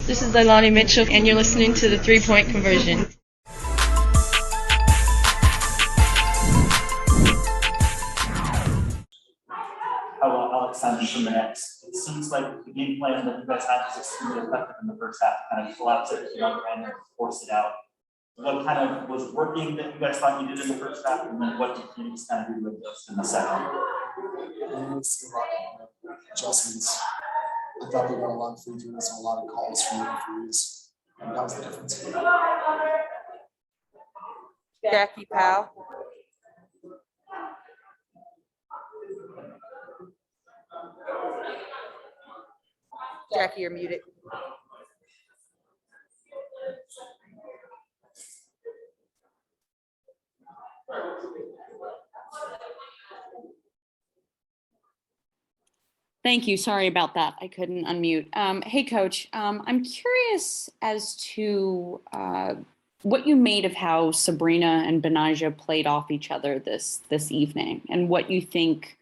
This is Leilani Mitchell, and you're listening to the 3-Point Conversion. Hello, Alex Simon from the Nets. It seems like the game plan that you guys had was extremely effective in the first half, kind of collapse it to the other end and force it out. What kind of was working that you guys thought you did in the first half, and then what did Phoenix kind of do with this in the second? It's a lot of adjustments. I thought they got a lot of free throws and a lot of calls from the referees, and that was the difference. Jackie Powell. Jackie, you're muted. Thank you. Sorry about that. I couldn't unmute. Hey, Coach. I'm curious as to what you made of how Sabrina and Benaja played off each other this evening, and what you think,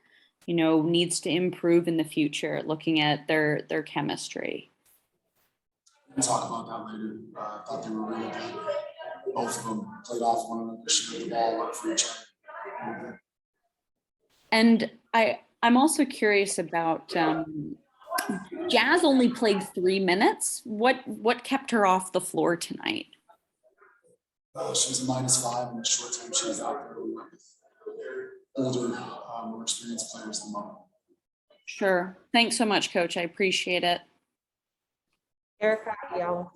needs to improve in the future, looking at their chemistry. We'll talk about that later. I thought they were really good. Both of them played off one another, shooting the ball up for each other. And I'm also curious about Jazz only played 3 minutes. What kept her off the floor tonight? She was a -5 in the short time she was out there. We went with older, more experienced players than mine. Sure. Thanks so much, Coach. I appreciate it. Erica Ayala.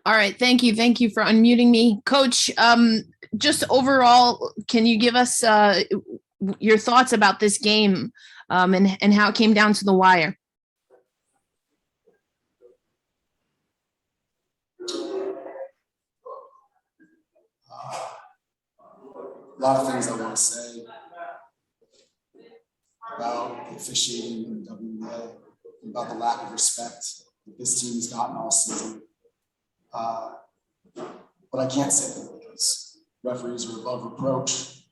All right, thank you for unmuting me. Coach, just overall, can you give us your thoughts about this game and how it came down to the wire? A lot of things I want to say about the officiating in the WNBA, about the lack of respect that this team has gotten all season. But I can't say that because referees are above reproach.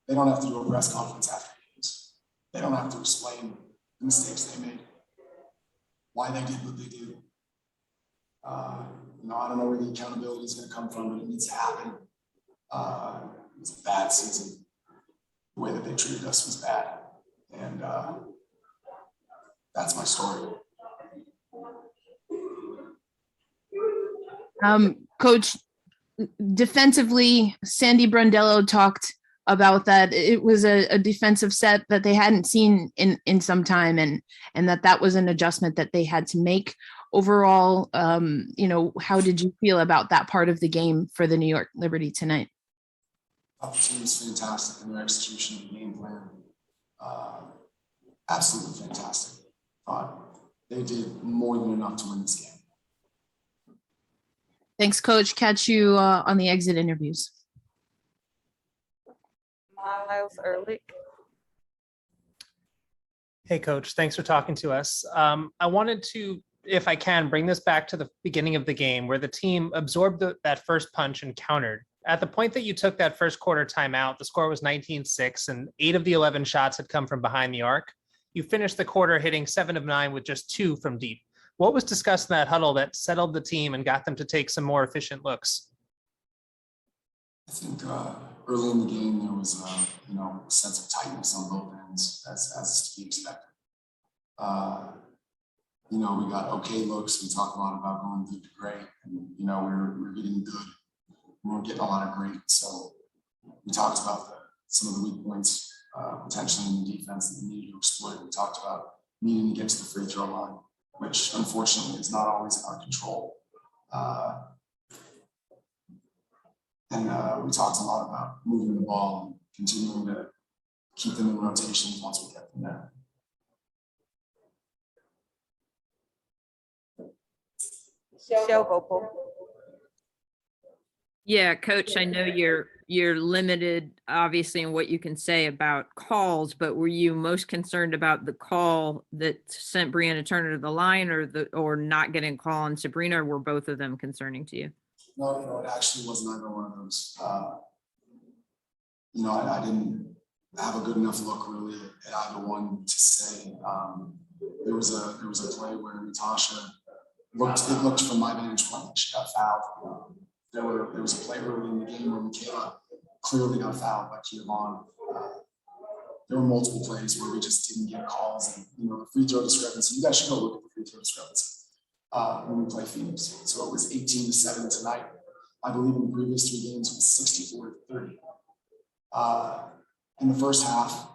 They don't have to do a press conference after games. They don't have to explain the mistakes they made, why they did what they did. I don't know where the accountability is going to come from, but it needs to happen. It's a bad season. The way that they treated us was bad. And that's my story. Coach, defensively, Sandy Brondello talked about that. It was a defensive set that they hadn't seen in some time, and that was an adjustment that they had to make. Overall, how did you feel about that part of the game for the New York Liberty tonight? The team was fantastic in their execution of the game plan. Absolutely fantastic. They did more than enough to win this game. Thanks, Coach. Catch you on the exit interviews. Miles Ehrlich. Hey, Coach. Thanks for talking to us. I wanted to, if I can, bring this back to the beginning of the game where the team absorbed that first punch and countered. At the point that you took that first quarter timeout, the score was 19-6, and 8 of the 11 shots had come from behind the arc. You finished the quarter hitting 7 of 9 with just 2 from deep. What was discussed in that huddle that settled the team and got them to take some more efficient looks? I think early in the game there was a sense of tightness on both ends, as is to be expected. We got okay looks. We talk a lot about going good to great, and we're getting good. We weren't getting a lot of great, so we talked about some of the weak points potentially in the defense that we needed to exploit. We talked about needing to get to the free throw line, which unfortunately is not always in our control. And we talked a lot about moving the ball and continuing to keep them in rotations once we get them there. Michelle Vopel. Yeah, Coach, I know you're you're limited obviously in what you can say about calls, but were you most concerned about the call that sent Brianna Turner to the line, or not getting a call on Sabrina, or were both of them concerning to you? No, it actually wasn't either one of those. I didn't have a good enough look really at either one to say. There was a play where Natasha looked from my vantage point like she got fouled. There was a play early in the game where Michaela clearly got fouled by Kia Vaughn. There were multiple plays where we just didn't get calls, and the free throw discrepancy. You guys should go look at the free throw discrepancy when we play Phoenix. So it was 18-7 tonight. I believe in the previous 3 games it was 64-30. In the first half,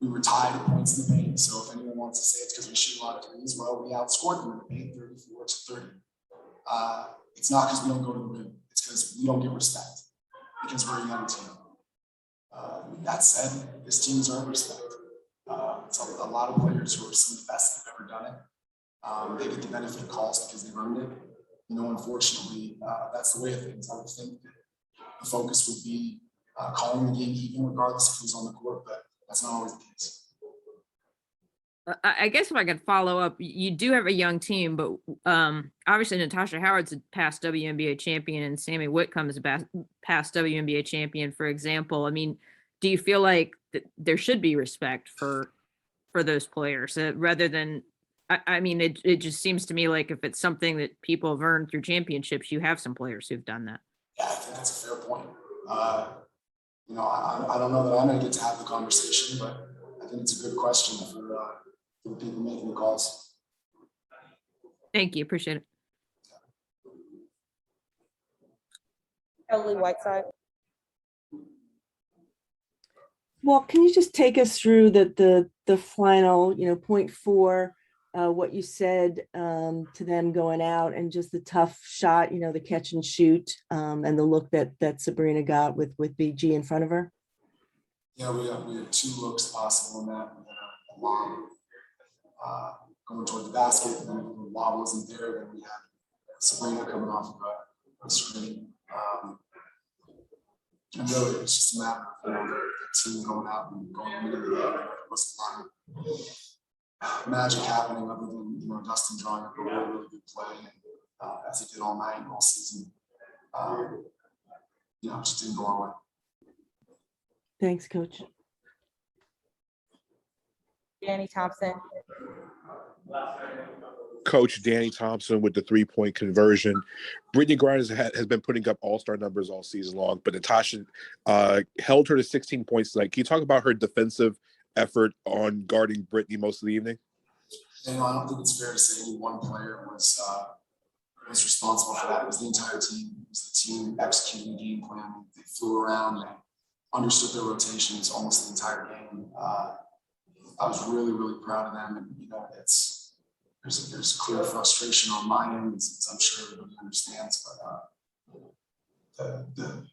we were tied at points in the paint. So if anyone wants to say it's because we shoot a lot of threes, well, we outscored them in the paint 34-30. It's not because we don't go to the rim. It's because we don't get respect because we're a young team. That said, this team deserves respect. It's a lot of players who are some of the best that have ever done it. They get the benefit of calls because they've earned it. Unfortunately, that's the way of things. I would think that the focus would be calling the game even regardless of who's on the court, but that's not always the case. I guess if I could follow up, you do have a young team, but obviously Natasha Howard's a past WNBA champion and Sammy Whitcomb is a past WNBA champion, for example. I mean, do you feel like there should be respect for those players rather than, I mean, it just seems to me like if it's something that people have earned through championships, you have some players who've done that. Yeah, I think that's a fair point. I don't know that I'm going to get to have the conversation, but I think it's a good question for the people making the calls. Thank you. Appreciate it. Kelly Whiteside. Well, can you just take us through the final, 0.4, what you said to them going out and just the tough shot, the catch and shoot and the look that Sabrina got with BG in front of her? Yeah, we had 2 looks possible in that. We had a lob going toward the basket, and then when the lob wasn't there, then we had Sabrina coming off of a screen. And really, it was just a matter of the team going out and going into the game. There was a lot of magic happening other than Dustin drawing up a really good play, and as he did all night and all season. It just didn't go our way. Thanks, Coach. Danny Thompson. Coach Danny Thompson with the 3-point conversion. Brittany Griner has been putting up all-star numbers all season long, but Natasha held her to 16 points tonight. Can you talk about her defensive effort on guarding Brittany most of the evening? I don't think it's fair to say any one player was responsible for that. It was the entire team. It was the team executing the game plan. They flew around. They understood their rotations almost the entire game. I was really, really proud of them, and there's clear frustration on my end, as I'm sure everybody understands, but the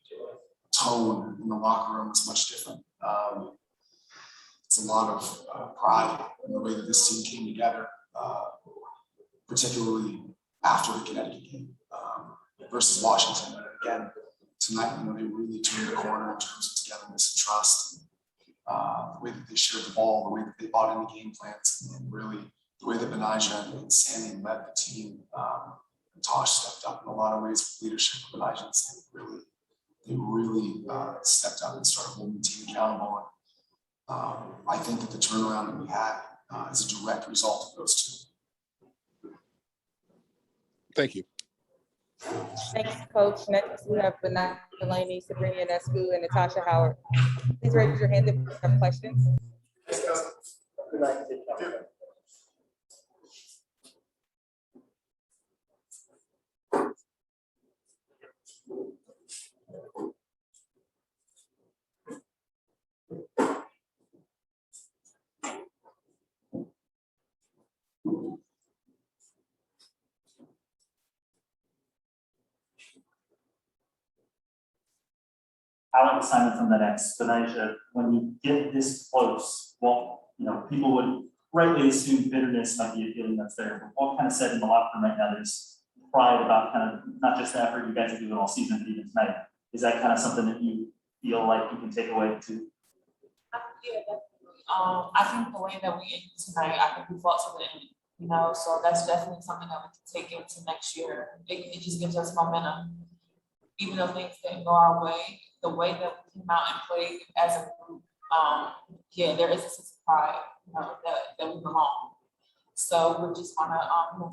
tone in the locker room is much different. It's a lot of pride in the way that this team came together, particularly after the Connecticut game versus Washington. And again, tonight, they really turned the corner in terms of togetherness and trust. The way that they shared the ball, the way that they bought in the game plans, and really the way that Benijah and Sammy led the team. Tosh stepped up in a lot of ways with leadership. Benijah and Sammy really stepped up and started holding the team accountable. I think that the turnaround that we had is a direct result of those 2. Thank you. Thanks, Coach. Next, we have Benijah Delaney, Sabrina Nescu, and Natasha Howard. Please raise your hand if you have questions. Alex Simon from the Next. Benijah, when you get this close, people would rightly assume bitterness might be a feeling that's there. But what kind of said in the locker room right now, there's pride about kind of not just the effort you guys are doing all season, but even tonight. Is that kind of something that you feel like you can take away too? Yeah, definitely. I think the way that we ended tonight, I think we fought to the end, you know, so that's definitely something that we can take into next year. It just gives us momentum. Even though things didn't go our way, the way that we came out and played as a group, yeah, there is a sense of pride, you know, that we belong. So we're just gonna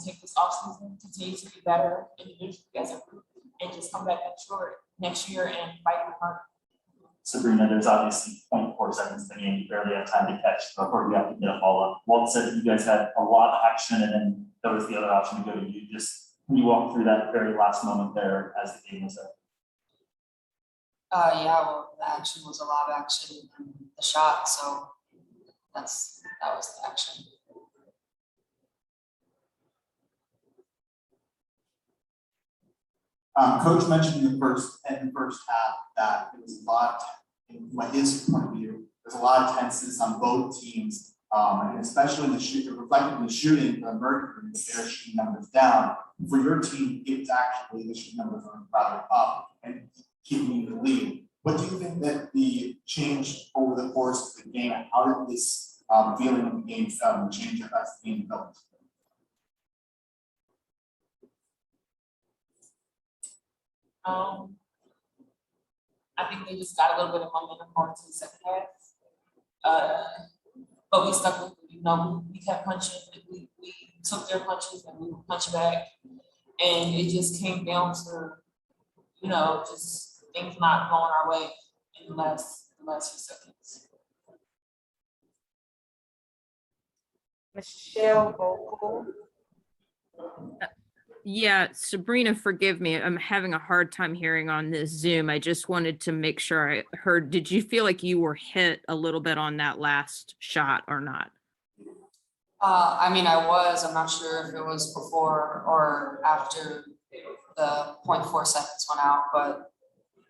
take this offseason, continue to be better individually as a group, and just come back next year and fight hard. Sabrina, there's obviously 0.4 seconds in the game. You barely have time to catch before you have to get a follow-up. Walt said you guys had a lot of action, and then there was the other option to go to you. Can you walk through that very last moment there as the game was up? Yeah, well, the action was a lot of action and the shot, so that was the action. Coach mentioned in the first half that it was a lot, from his point of view, there's a lot of tenseness on both teams, and especially in the shooting, reflected in the shooting, the Mercury, their shooting numbers down. For your team, it's actually the shooting numbers are rather up and keeping the lead. What do you think that the change over the course of the game, how did this feeling of the game change as the game developed? I think they just got a little bit of momentum going to the second half. But we stuck with it, you know, we kept punching, we took their punches and we would punch back. And it just came down to, you know, just things not going our way in the last few seconds. Michelle Vocal. Yeah, Sabrina, forgive me. I'm having a hard time hearing on this Zoom. I just wanted to make sure I heard. Did you feel like you were hit a little bit on that last shot or not? I mean, I was. I'm not sure if it was before or after the 0.4 seconds went out, but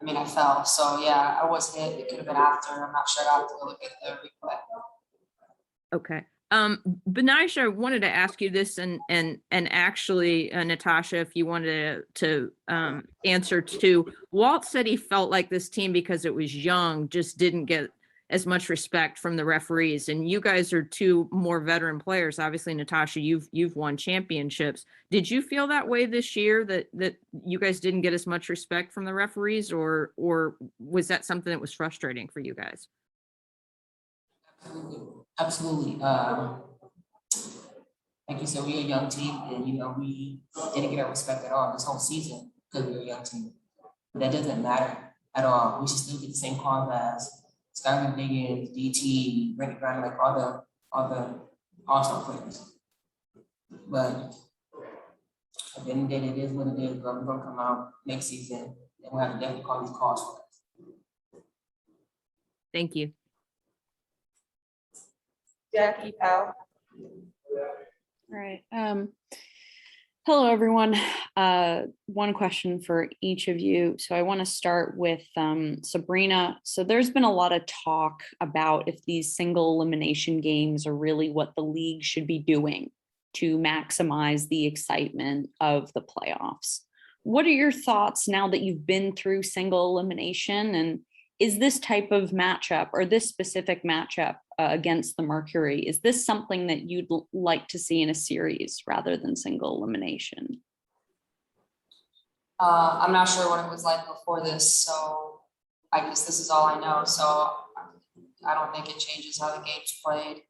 I mean, I fell. So yeah, I was hit. It could have been after. I'm not sure. I have to look at the replay. Okay. Benaisha, I wanted to ask you this, and actually, Natasha, if you wanted to answer too. Walt said he felt like this team, because it was young, just didn't get as much respect from the referees. And you guys are two more veteran players. Obviously, Natasha, you've won championships. Did you feel that way this year, that you guys didn't get as much respect from the referees, or was that something that was frustrating for you guys? Absolutely. Like you said, we're a young team, and you know we didn't get our respect at all this whole season because we're a young team. But that doesn't matter at all. We should still get the same calls as Skylar Diggins, DT, Brittany Griner, like all the all-star players. But at the end of the day, it is what it is. We're gonna come out next season, and we'll have to definitely call these calls for us. Thank you. Jackie Powell. All right. Hello, everyone. One question for each of you. So I want to start with Sabrina. So there's been a lot of talk about if these single elimination games are really what the league should be doing to maximize the excitement of the playoffs. What are your thoughts now that you've been through single elimination? And is this type of matchup, or this specific matchup against the Mercury, is this something that you'd like to see in a series rather than single elimination? I'm not sure what it was like before this, so I guess this is all I know. So I don't think it changes how the game's played,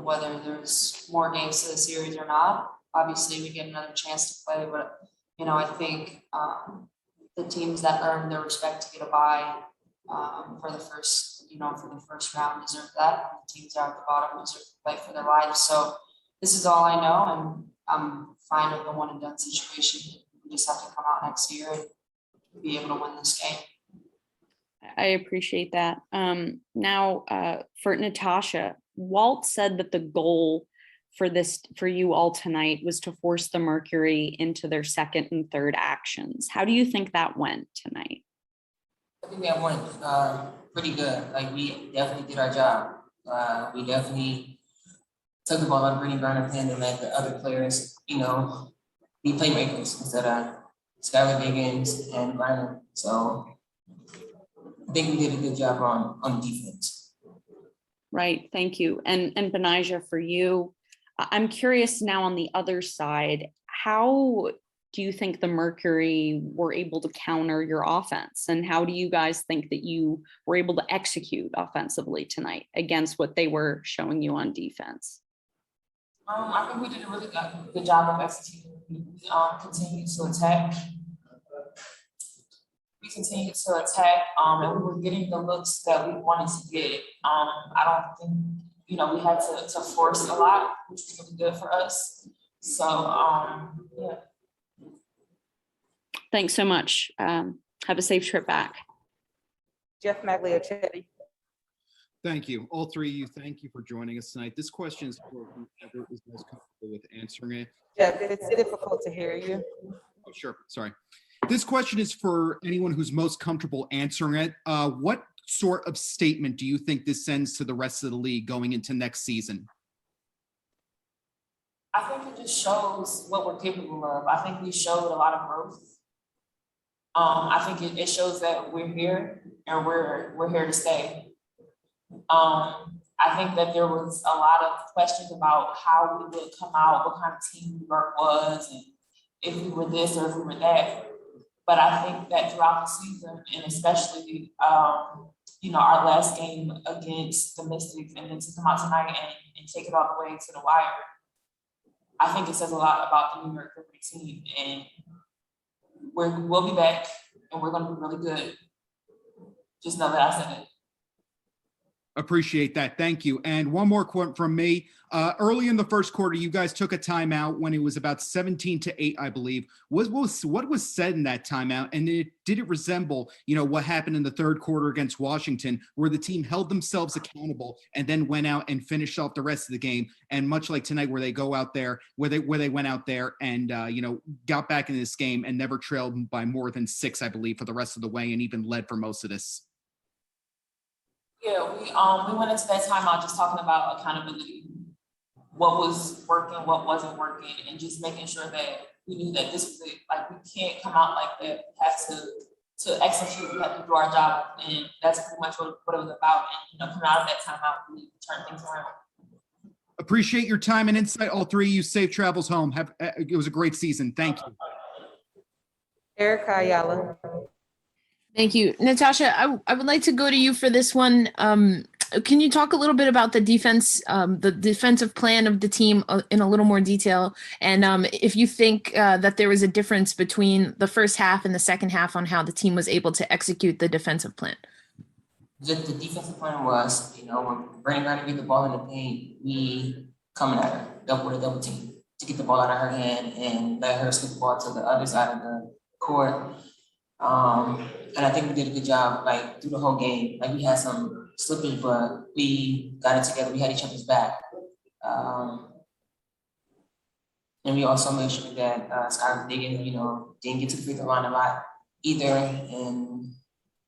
whether there's more games to the series or not. Obviously, we get another chance to play, but you know, I think the teams that earn their respect to get a bye for the first round deserve that. And the teams that are at the bottom deserve to play for their lives. So this is all I know, and I'm fine with the one and done situation. We just have to come out next year and be able to win this game. I appreciate that. Now, for Natasha, Walt said that the goal for you all tonight was to force the Mercury into their second and third actions. How do you think that went tonight? I think that went pretty good. Like, we definitely did our job. We definitely took the ball out of Brittany Griner's hand and let the other players, you know, be playmakers instead of Skylar Diggins and Griner. So I think we did a good job on defense. Right. Thank you. And Benijah, for you, I'm curious now on the other side, how do you think the Mercury were able to counter your offense? And how do you guys think that you were able to execute offensively tonight against what they were showing you on defense? I think we did a really good job of executing. We continued to attack. And we were getting the looks that we wanted to get. I don't think, we had to force a lot, which was really good for us. So, yeah. Thanks so much. Have a safe trip back. Jeff Magliochetti. Thank you. All three of you, thank you for joining us tonight. This question is for whoever is most comfortable with answering it. Jeff, it's difficult to hear you. Oh, sure. Sorry. This question is for anyone who's most comfortable answering it. What sort of statement do you think this sends to the rest of the league going into next season? I think it just shows what we're capable of. I think we showed a lot of growth. I think it shows that we're here and we're here to stay. I think that there was a lot of questions about how we would come out, what kind of team we was, and if we were this or if we were that. But I think that throughout the season, and especially, our last game against the Mystics, and then to come out tonight and take it all the way to the wire, I think it says a lot about the New York Liberty team. And we'll be back, and we're going to be really good. Just know that I said it. Appreciate that. Thank you. And one more quote from me. Early in the first quarter, you guys took a timeout when it was about 17-8, I believe. What was said in that timeout? And did it resemble, what happened in the third quarter against Washington, where the team held themselves accountable and then went out and finished off the rest of the game? And much like tonight, where they go out there, where they went out there and got back in this game and never trailed by more than 6, I believe, for the rest of the way, and even led for most of this. Yeah, we went into that timeout just talking about accountability, what was working, what wasn't working, and just making sure that we knew that this was it. Like, we can't come out like that. We have to execute. We have to do our job, and that's pretty much what it was about. And coming out of that timeout, we turn things around. Appreciate your time and insight, all three of you. Safe travels home. It was a great season. Thank you. Erica Ayala. Thank you. Natasha, I would like to go to you for this one. Can you talk a little bit about the defense, the defensive plan of the team in a little more detail? And if you think that there was a difference between the first half and the second half on how the team was able to execute the defensive plan? The defensive plan was, when Brittany Griner get the ball in the paint, we coming at her with a double team to get the ball out of her hand and let her skip the ball to the other side of the court. And I think we did a good job, through the whole game. We had some slippage, but we got it together. We had each other's back. And we also made sure that Skylar Diggins, didn't get to the free throw line a lot either. And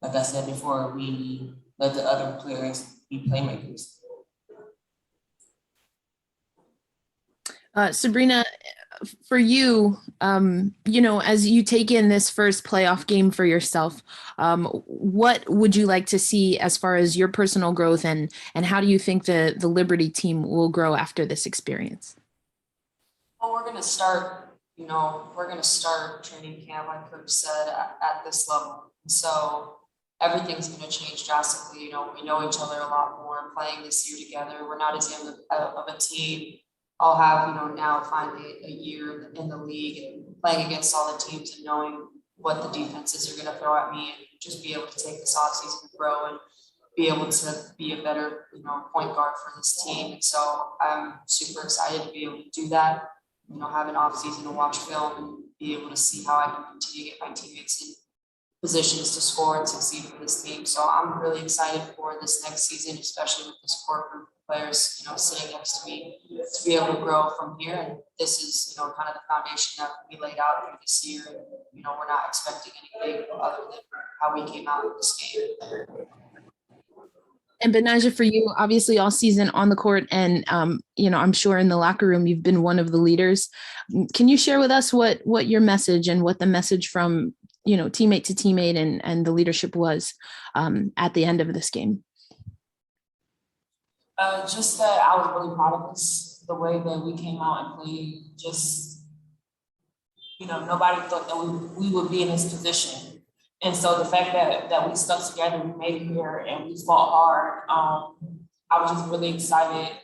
like I said before, we let the other players be playmakers. Sabrina, for you, as you take in this first playoff game for yourself, what would you like to see as far as your personal growth, and how do you think the Liberty team will grow after this experience? Well, we're going to start training camp, like Coach said, at this level. So everything's going to change drastically. We know each other a lot more playing this year together. We're not as young of a team. I'll have, now finally a year in the league and playing against all the teams and knowing what the defenses are going to throw at me, and just be able to take this offseason and grow and be able to be a better, point guard for this team. And so I'm super excited to be able to do that, have an offseason to watch film and be able to see how I can continue to get my teammates in positions to score and succeed for this team. So I'm really excited for this next season, especially with this core group of players, sitting next to me, to be able to grow from here. And this is, kind of the foundation that we laid out through this year. And, we're not expecting anything other than how we came out of this game. And Benijah, for you, obviously all season on the court and, I'm sure in the locker room, you've been one of the leaders. Can you share with us what your message and what the message from, teammate to teammate and the leadership was at the end of this game? Just that I was really proud of us, the way that we came out and played. Just, nobody thought that we would be in this position. And so the fact that we stuck together, we made it here and we fought hard. I was just really excited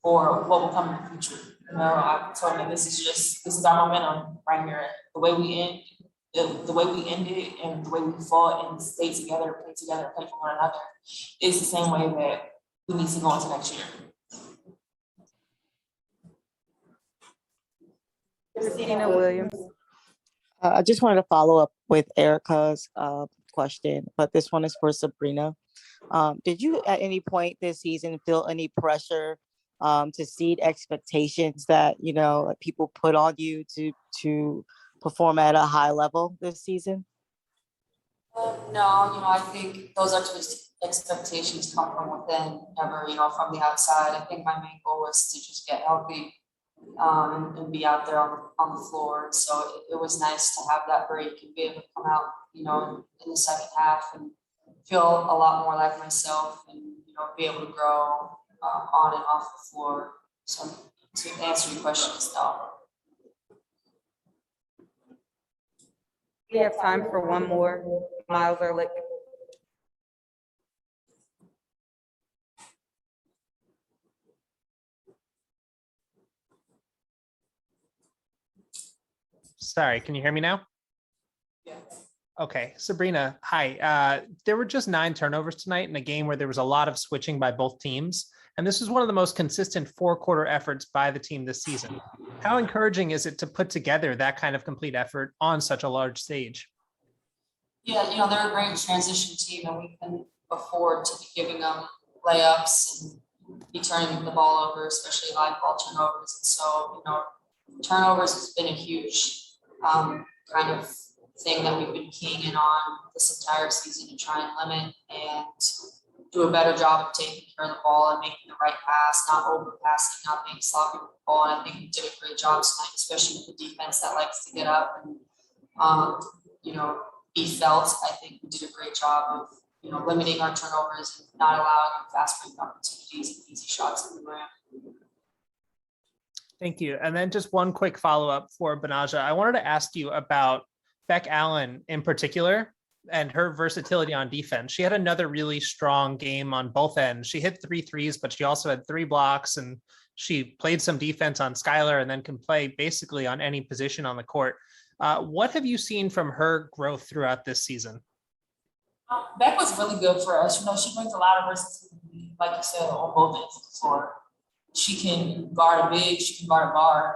for what will come in the future. I told them this is our momentum right here. The way we ended and the way we fought and stayed together, played for one another is the same way that we need to go into next year. Christina Williams. I just wanted to follow up with Erica's question, but this one is for Sabrina. Did you at any point this season feel any pressure to exceed expectations that people put on you to perform at a high level this season? No, I think those expectations come from within, never, from the outside. I think my main goal was to just get healthy and be out there on the floor. So it was nice to have that break and be able to come out, in the second half and feel a lot more like myself and, be able to grow on and off the floor. So to answer your question, is no. We have time for one more. Miles Ehrlich. Sorry, can you hear me now? Yes. Okay, Sabrina, hi. There were just 9 turnovers tonight in a game where there was a lot of switching by both teams. And this is one of the most consistent 4-quarter efforts by the team this season. How encouraging is it to put together that kind of complete effort on such a large stage? Yeah, they're a great transition team and we can afford to be giving them layups and be turning the ball over, especially live ball turnovers. And so, turnovers has been a huge kind of thing that we've been keying in on this entire season to try and limit and do a better job of taking care of the ball and making the right pass, not overpassing, not being sloppy with the ball. And I think we did a great job tonight, especially with the defense that likes to get up and, be felt. I think we did a great job of, limiting our turnovers and not allowing fast break opportunities and easy shots in the rim. Thank you. And then just one quick follow-up for Benaja. I wanted to ask you about Beck Allen in particular and her versatility on defense. She had another really strong game on both ends. She hit 3 threes, but she also had 3 blocks and she played some defense on Skylar and then can play basically on any position on the court. What have you seen from her growth throughout this season? Beck was really good for us. She brings a lot of versatility, like you said, on both ends of the floor. She can guard a big, she can guard a guard.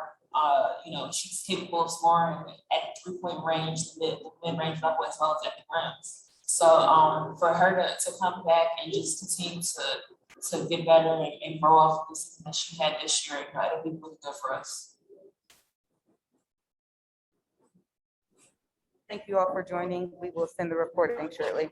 She's capable of scoring at 3-point range, the mid-range level as well as at the rims. So for her to come back and just continue to get better and grow off of the season that she had this year, it'll be really good for us. Thank you all for joining. We will send the recording shortly.